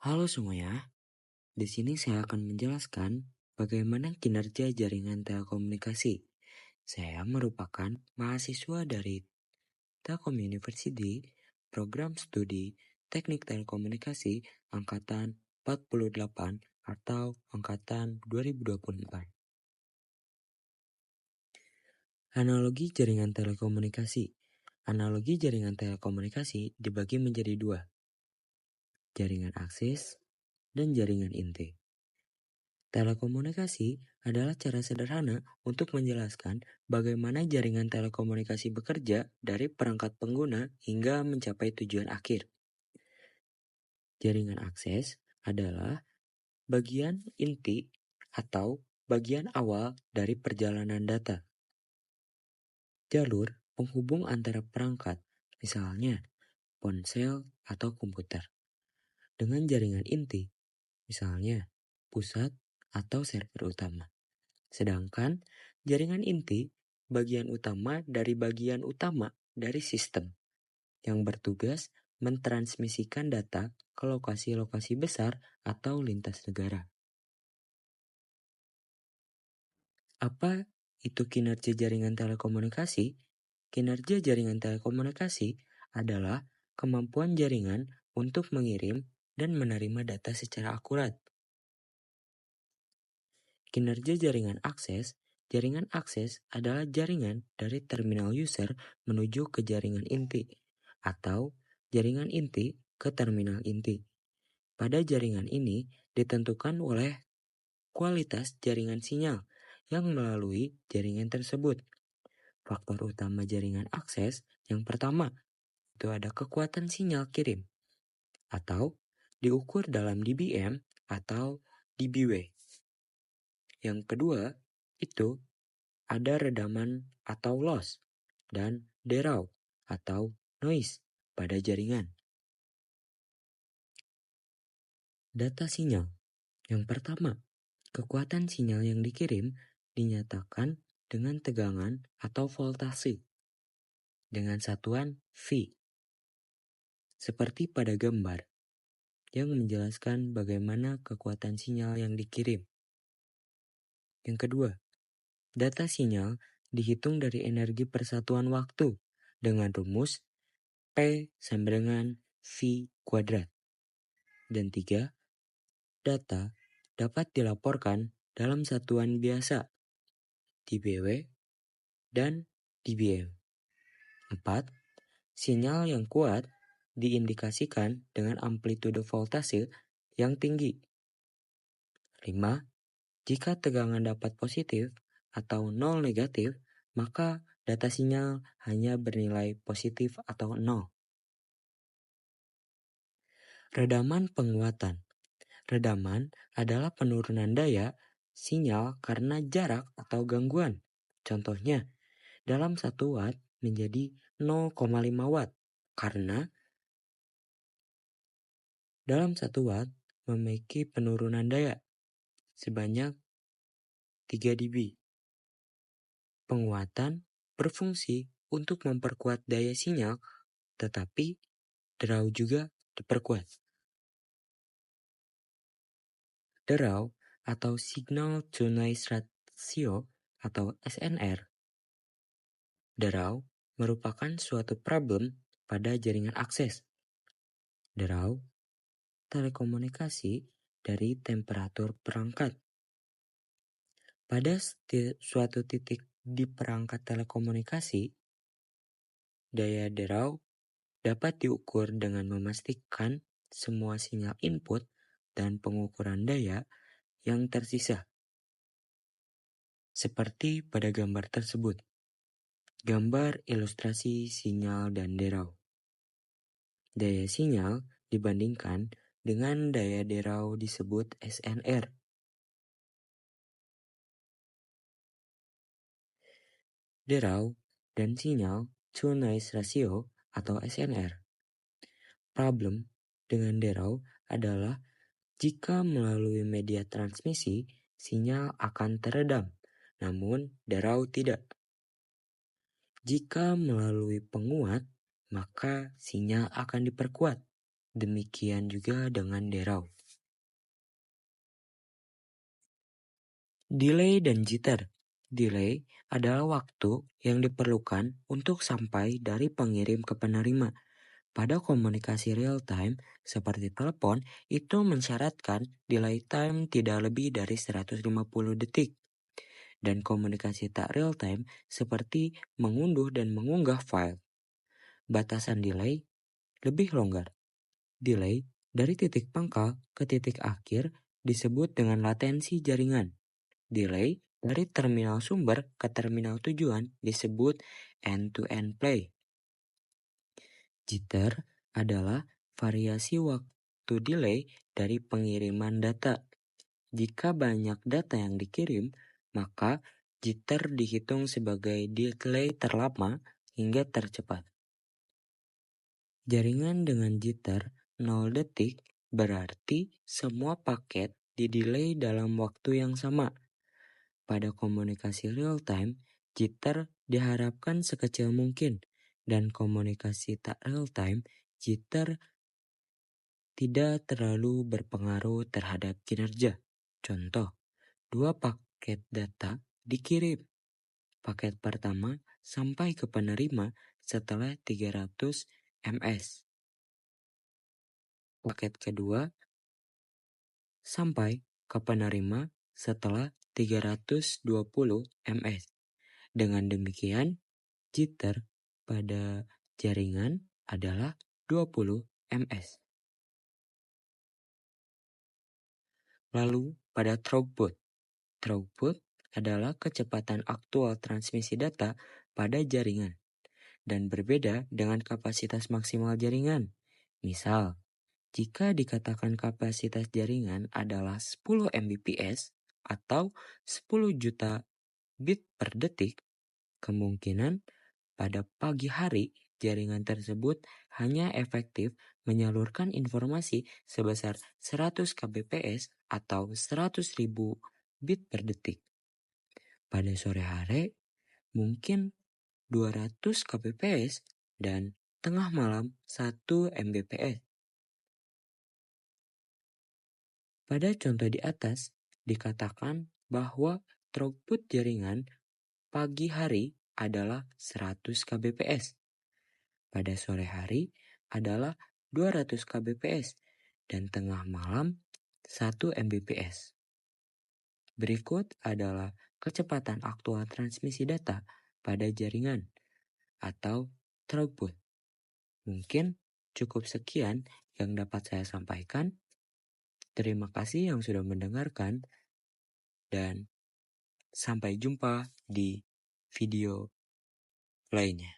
Halo semuanya, di sini saya akan menjelaskan bagaimana kinerja jaringan telekomunikasi. Saya merupakan mahasiswa dari Telkom University, program studi Teknik Telekomunikasi angkatan 48 atau angkatan 2024. Analogi jaringan telekomunikasi. Analogi jaringan telekomunikasi dibagi menjadi dua, jaringan akses dan jaringan inti. Telekomunikasi adalah cara sederhana untuk menjelaskan bagaimana jaringan telekomunikasi bekerja dari perangkat pengguna hingga mencapai tujuan akhir. Jaringan akses adalah bagian inti atau bagian awal dari perjalanan data. Jalur penghubung antara perangkat, misalnya ponsel atau komputer, dengan jaringan inti, misalnya pusat atau server utama. Sedangkan jaringan inti bagian utama dari sistem yang bertugas mentransmisikan data ke lokasi-lokasi besar atau lintas negara. Apa itu kinerja jaringan telekomunikasi? Kinerja jaringan telekomunikasi adalah kemampuan jaringan untuk mengirim dan menerima data secara akurat. Kinerja jaringan akses. Jaringan akses adalah jaringan dari terminal user menuju ke jaringan inti atau jaringan inti ke terminal inti. Pada jaringan ini ditentukan oleh kualitas jaringan sinyal yang melalui jaringan tersebut. Faktor utama jaringan akses yang pertama itu ada kekuatan sinyal kirim atau diukur dalam dBm atau dBw. Yang kedua, itu ada redaman atau loss dan derau atau noise pada jaringan. Data sinyal. Yang pertama, kekuatan sinyal yang dikirim dinyatakan dengan tegangan atau voltase dengan satuan V. Seperti pada gambar yang menjelaskan bagaimana kekuatan sinyal yang dikirim. Yang kedua, data sinyal dihitung dari energi persatuan waktu dengan rumus P sama dengan V kuadrat. Dan tiga, data dapat dilaporkan dalam satuan biasa, dBw dan dBm. 4. Sinyal yang kuat diindikasikan dengan amplitude voltase yang tinggi. 5. Jika tegangan dapat positif atau nol negatif, maka data sinyal hanya bernilai positif atau nol. Redaman penguatan. Redaman adalah penurunan daya sinyal karena jarak atau gangguan. Contohnya, dalam 1 watt menjadi 0,5 watt karena dalam 1 watt memiliki penurunan daya sebanyak 3 dB. Penguatan berfungsi untuk memperkuat daya sinyal, tetapi derau juga diperkuat. Derau atau signal to noise ratio atau SNR. Derau merupakan suatu problem pada jaringan akses. Derau telekomunikasi dari temperatur perangkat. Pada suatu titik di perangkat telekomunikasi, daya derau dapat diukur dengan memastikan semua sinyal input dan pengukuran daya yang tersisa. Seperti pada gambar tersebut. Gambar ilustrasi sinyal dan derau. Daya sinyal dibandingkan dengan daya derau disebut SNR. Derau dan sinyal to noise ratio atau SNR. Problem dengan derau adalah jika melalui media transmisi, sinyal akan teredam, namun derau tidak. Jika melalui penguat, maka sinyal akan diperkuat. Demikian juga dengan derau. Delay dan jitter. Delay adalah waktu yang diperlukan untuk sampai dari pengirim ke penerima. Pada komunikasi real time seperti telepon, itu mensyaratkan delay time tidak lebih dari 150 detik. Dan komunikasi tak real time seperti mengunduh dan mengunggah file. Batasan delay lebih longgar. Delay dari titik pangkal ke titik akhir disebut dengan latensi jaringan. Delay dari terminal sumber ke terminal tujuan disebut end-to-end play. Jitter adalah variasi waktu delay dari pengiriman data. Jika banyak data yang dikirim, maka jitter dihitung sebagai delay terlama hingga tercepat. Jaringan dengan jitter 0 detik berarti semua paket di-delay dalam waktu yang sama. Pada komunikasi real time, jitter diharapkan sekecil mungkin, dan komunikasi tak real time, jitter tidak terlalu berpengaruh terhadap kinerja. Contoh, 2 paket data dikirim. Paket pertama sampai ke penerima setelah 300 ms. Paket kedua sampai ke penerima setelah 320 ms. Dengan demikian, jitter pada jaringan adalah 20 ms. Lalu pada throughput. Throughput adalah kecepatan aktual transmisi data pada jaringan dan berbeda dengan kapasitas maksimal jaringan. Misal, jika dikatakan kapasitas jaringan adalah 10 Mbps atau 10 juta bit per detik, kemungkinan pada pagi hari jaringan tersebut hanya efektif menyalurkan informasi sebesar 100 kbps atau 100.000 bit per detik. Pada sore hari mungkin 200 kbps dan tengah malam 1 mbps. Pada contoh di atas dikatakan bahwa throughput jaringan pagi hari adalah 100 kbps. Pada sore hari adalah 200 kbps dan tengah malam 1 mbps. Berikut adalah kecepatan aktual transmisi data pada jaringan atau throughput. Mungkin cukup sekian yang dapat saya sampaikan. Terima kasih yang sudah mendengarkan dan sampai jumpa di video lainnya.